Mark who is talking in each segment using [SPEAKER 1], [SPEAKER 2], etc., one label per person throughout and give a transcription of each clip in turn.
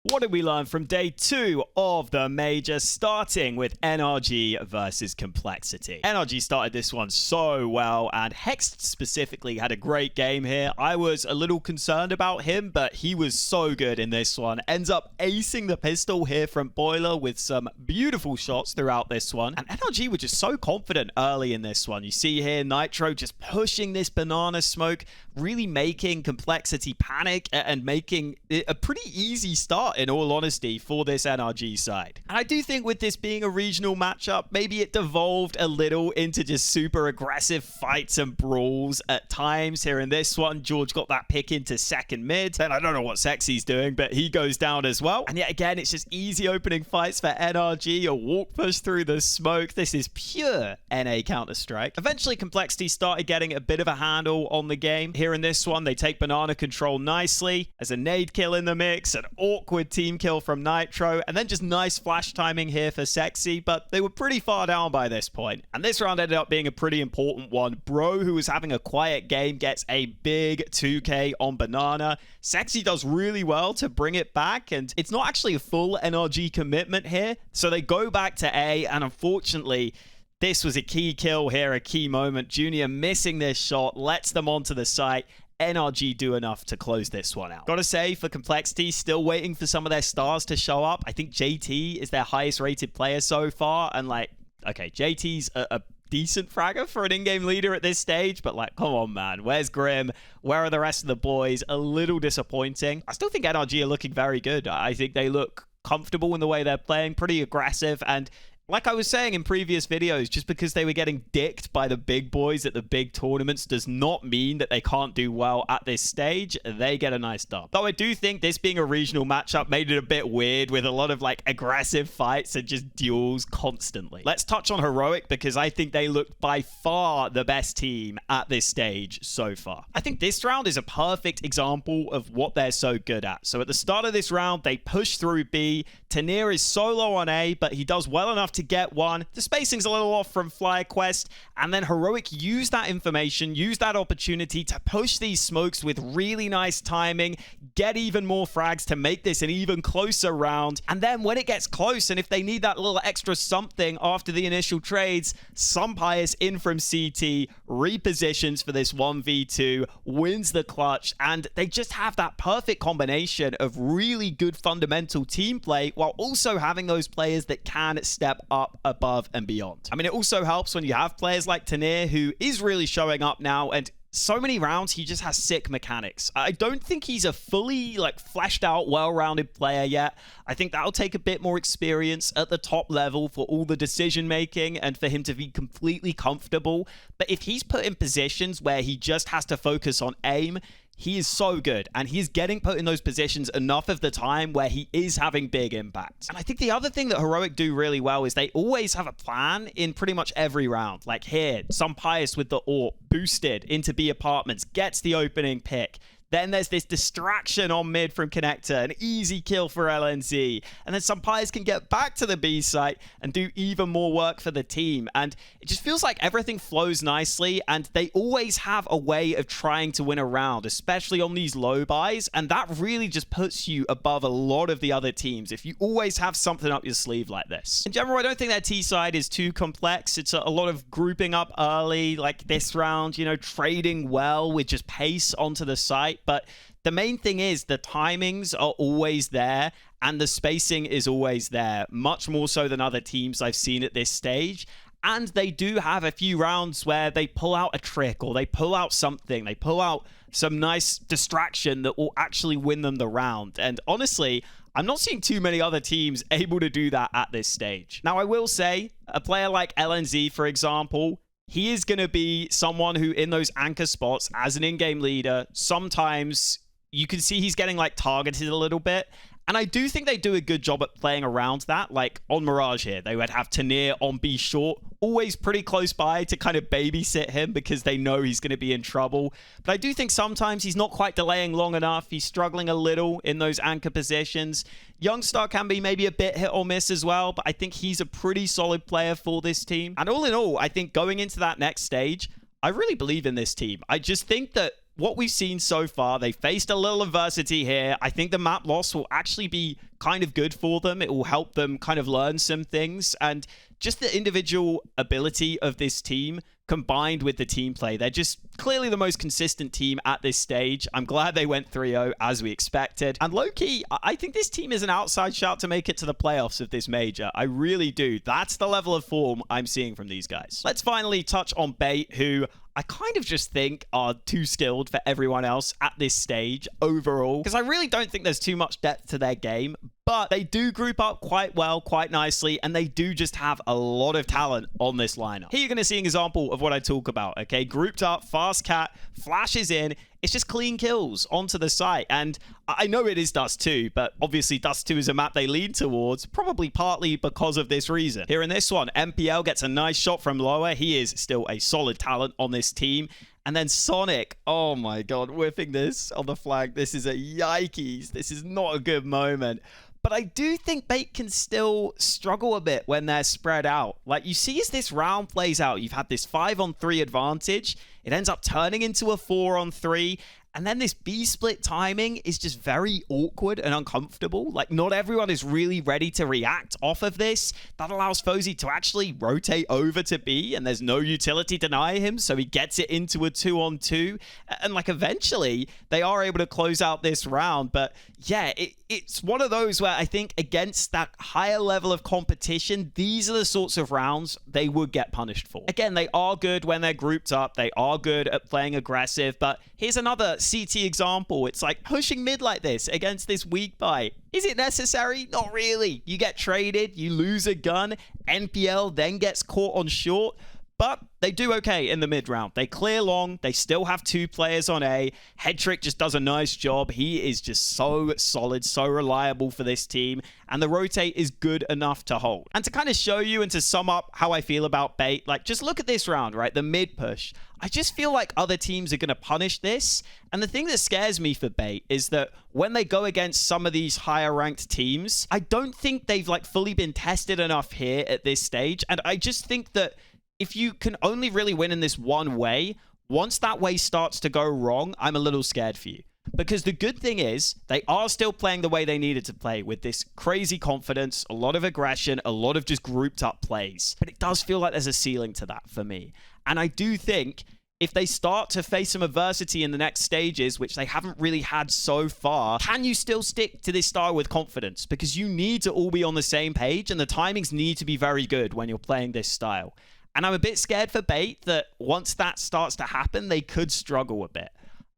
[SPEAKER 1] What did we learn from day 2 of the major, starting with NRG versus Complexity? NRG started this one so well, and Hex specifically had a great game here. I was a little concerned about him, but he was so good in this one. Ends up acing the pistol here from Boiler with some beautiful shots throughout this one. And NRG were just so confident early in this one. You see here Nitro just pushing this banana smoke, really making Complexity panic and making it a pretty easy start, in all honesty, for this NRG side. And I do think with this being a regional matchup, maybe it devolved a little into just super aggressive fights and brawls at times. Here in this one, George got that pick into second mid, and I don't know what Sexy's doing, but he goes down as well. And yet again, it's just easy opening fights for NRG, a walk push through the smoke. This is pure NA Counter-Strike. Eventually, Complexity started getting a bit of a handle on the game. Here in this one, they take banana control nicely. As a nade kill in the mix, an awkward team kill from Nitro, and then just nice flash timing here for Sexy, but they were pretty far down by this point. And this round ended up being a pretty important one. Bro, who was having a quiet game, gets a big 2k on banana. Sexy does really well to bring it back, and it's not actually a full NRG commitment here, so they go back to A, and unfortunately, this was a key kill here, a key moment. Junior missing this shot, lets them onto the site. NRG do enough to close this one out. Gotta say, for Complexity, still waiting for some of their stars to show up. I think JT is their highest rated player so far, and like, okay, JT's a decent fragger for an in-game leader at this stage, but like, come on, man. Where's Grim? Where are the rest of the boys? A little disappointing. I still think NRG are looking very good. I think they look comfortable in the way they're playing, pretty aggressive, and like I was saying in previous videos, just because they were getting dicked by the big boys at the big tournaments does not mean that they can't do well at this stage. They get a nice dub. Though I do think this being a regional matchup made it a bit weird with a lot of like aggressive fights and just duels constantly. Let's touch on Heroic, because I think they looked by far the best team at this stage so far. I think this round is a perfect example of what they're so good at. So at the start of this round, they push through B. Tanir is solo on A, but he does well enough to get one. The spacing's a little off from FlyQuest, and then Heroic used that information, used that opportunity to push these smokes with really nice timing, get even more frags to make this an even closer round. And then when it gets close, and if they need that little extra something after the initial trades, Sunpius in from CT, repositions for this 1v2, wins the clutch, and they just have that perfect combination of really good fundamental team play while also having those players that can step up above and beyond. I mean, it also helps when you have players like Tanir, who is really showing up now, and so many rounds he just has sick mechanics. I don't think he's a fully like fleshed out, well-rounded player yet. I think that'll take a bit more experience at the top level for all the decision making and for him to be completely comfortable. But if he's put in positions where he just has to focus on aim, he is so good, and he's getting put in those positions enough of the time where he is having big impacts. And I think the other thing that Heroic do really well is they always have a plan in pretty much every round. Like here, Sunpius with the AWP, boosted into B apartments, gets the opening pick. Then there's this distraction on mid from Connector, an easy kill for LNZ. And then Sunpius can get back to the B site and do even more work for the team. And it just feels like everything flows nicely, and they always have a way of trying to win a round, especially on these low buys. And that really just puts you above a lot of the other teams if you always have something up your sleeve like this. In general, I don't think their T side is too complex. It's a lot of grouping up early, like this round, you know, trading well with just pace onto the site. But the main thing is the timings are always there and the spacing is always there, much more so than other teams I've seen at this stage. And they do have a few rounds where they pull out a trick, or they pull out something, they pull out some nice distraction that will actually win them the round. And honestly, I'm not seeing too many other teams able to do that at this stage. Now, I will say, a player like LNZ, for example, he is going to be someone who, in those anchor spots as an in-game leader, sometimes you can see he's getting like targeted a little bit. And I do think they do a good job at playing around that. Like on Mirage here, they would have Tanir on B short, always pretty close by to kind of babysit him because they know he's going to be in trouble. But I do think sometimes he's not quite delaying long enough. He's struggling a little in those anchor positions. Youngstar can be maybe a bit hit or miss as well, but I think he's a pretty solid player for this team. And all in all, I think going into that next stage, I really believe in this team. I just think that what we've seen so far, they faced a little adversity here. I think the map loss will actually be kind of good for them. It will help them kind of learn some things. And just the individual ability of this team combined with the team play, they're just clearly the most consistent team at this stage. I'm glad they went 3-0 as we expected. And low-key, I think this team is an outside shot to make it to the playoffs of this major. I really do. That's the level of form I'm seeing from these guys. Let's finally touch on Bait, who I kind of just think are too skilled for everyone else at this stage overall, because I really don't think there's too much depth to their game, but they do group up quite well, quite nicely, and they do just have a lot of talent on this lineup. Here you're going to see an example of what I talk about, okay? Grouped up, fast cat, flashes in, it's just clean kills onto the site. And I know it is Dust 2, but obviously Dust 2 is a map they lean towards, probably partly because of this reason. Here in this one, MPL gets a nice shot from lower. He is still a solid talent on this team. And then Sonic, oh my god, whipping this on the flank. This is a yikes. This is not a good moment. But I do think Bait can still struggle a bit when they're spread out. Like, you see as this round plays out, you've had this 5-on-3 advantage. It ends up turning into a 4-on-3. And then this B-split timing is just very awkward and uncomfortable. Like, not everyone is really ready to react off of this. That allows Fozy to actually rotate over to B, and there's no utility to deny him, so he gets it into a 2-on-2. And, like, eventually, they are able to close out this round. But, yeah, it's one of those where I think against that higher level of competition, these are the sorts of rounds they would get punished for. Again, they are good when they're grouped up. They are good at playing aggressive. But here's another CT example. It's like pushing mid like this against this weak buy. Is it necessary? Not really. You get traded, you lose a gun, NPL then gets caught on short, but they do okay in the mid round. They clear long. They still have 2 players on A. Headtrick just does a nice job. He is just so solid, so reliable for this team. And the rotate is good enough to hold. And to kind of show you and to sum up how I feel about Bait, like, just look at this round, right? The mid push. I just feel like other teams are going to punish this. And the thing that scares me for Bait is that when they go against some of these higher ranked teams, I don't think they've like fully been tested enough here at this stage. And I just think that if you can only really win in this one way, once that way starts to go wrong, I'm a little scared for you. Because the good thing is, they are still playing the way they needed to play with this crazy confidence, a lot of aggression, a lot of just grouped up plays. But it does feel like there's a ceiling to that for me. And I do think if they start to face some adversity in the next stages, which they haven't really had so far, can you still stick to this style with confidence? Because you need to all be on the same page, and the timings need to be very good when you're playing this style. And I'm a bit scared for Bait that once that starts to happen, they could struggle a bit.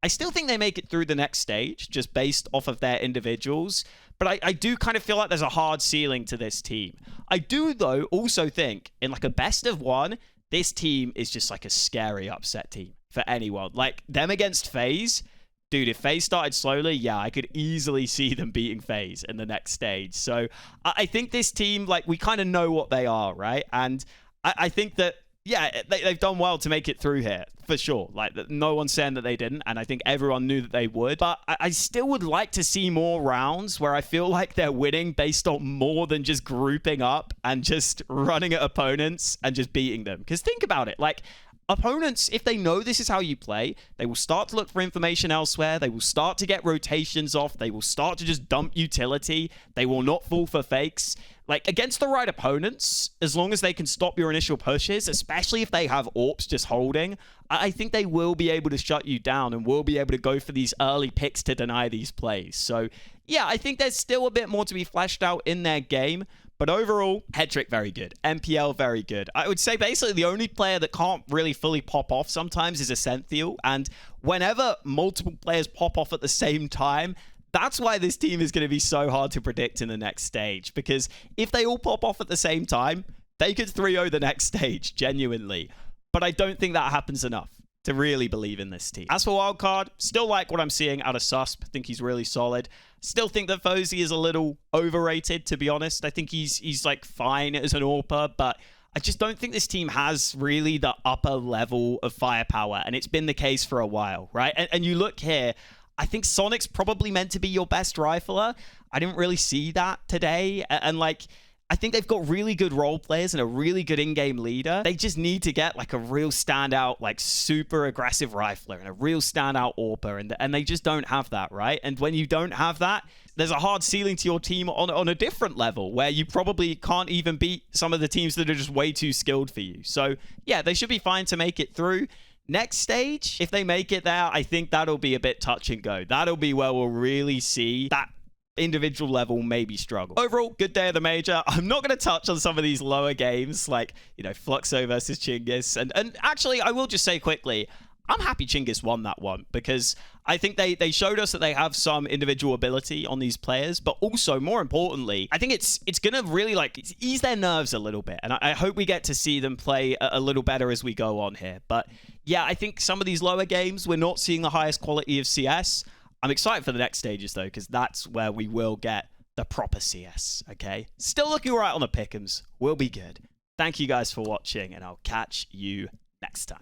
[SPEAKER 1] I still think they make it through the next stage, just based off of their individuals. But I do kind of feel like there's a hard ceiling to this team. I do, though, also think in like a best of one, this team is just like a scary upset team for anyone. Like, them against FaZe, dude, if FaZe started slowly, yeah, I could easily see them beating FaZe in the next stage. So I think this team, like, we kind of know what they are, right? And I think that, yeah, they've done well to make it through here, for sure. Like, no one's saying that they didn't, and I think everyone knew that they would. But I still would like to see more rounds where I feel like they're winning based on more than just grouping up and just running at opponents and just beating them. Because think about it, like, opponents, if they know this is how you play, they will start to look for information elsewhere. They will start to get rotations off. They will start to just dump utility. They will not fall for fakes. Like, against the right opponents, as long as they can stop your initial pushes, especially if they have AWPs just holding, I think they will be able to shut you down and will be able to go for these early picks to deny these plays. So, yeah, I think there's still a bit more to be fleshed out in their game. But overall, Headtrick, very good. MPL, very good. I would say basically the only player that can't really fully pop off sometimes is Essential. And whenever multiple players pop off at the same time, that's why this team is going to be so hard to predict in the next stage. Because if they all pop off at the same time, they could 3-0 the next stage, genuinely. But I don't think that happens enough to really believe in this team. As for Wildcard, still like what I'm seeing out of Susp. I think he's really solid. Still think that Fozy is a little overrated, to be honest. I think he's like fine as an AWPer, but I just don't think this team has really the upper level of firepower. And it's been the case for a while, right? And you look here, I think Sonic's probably meant to be your best rifler. I didn't really see that today. And like, I think they've got really good role players and a really good in-game leader. They just need to get like a real standout, like super aggressive rifler and a real standout AWPer, and they just don't have that, right? And when you don't have that, there's a hard ceiling to your team on a different level where you probably can't even beat some of the teams that are just way too skilled for you. So yeah, they should be fine to make it through. Next stage, if they make it there, I think that'll be a bit touch and go. That'll be where we'll really see that individual level maybe struggle. Overall, good day of the major. I'm not going to touch on some of these lower games like, you know, Fluxo versus Chinggis. And actually, I will just say quickly, I'm happy Chinggis won that one because I think they showed us that they have some individual ability on these players, but also more importantly, I think it's going to really like ease their nerves a little bit. And I hope we get to see them play a little better as we go on here. But yeah, I think some of these lower games, we're not seeing the highest quality of CS. I'm excited for the next stages, though, because that's where we will get the proper CS, okay? Still looking right on the pick'ems. We'll be good. Thank you guys for watching, and I'll catch you next time.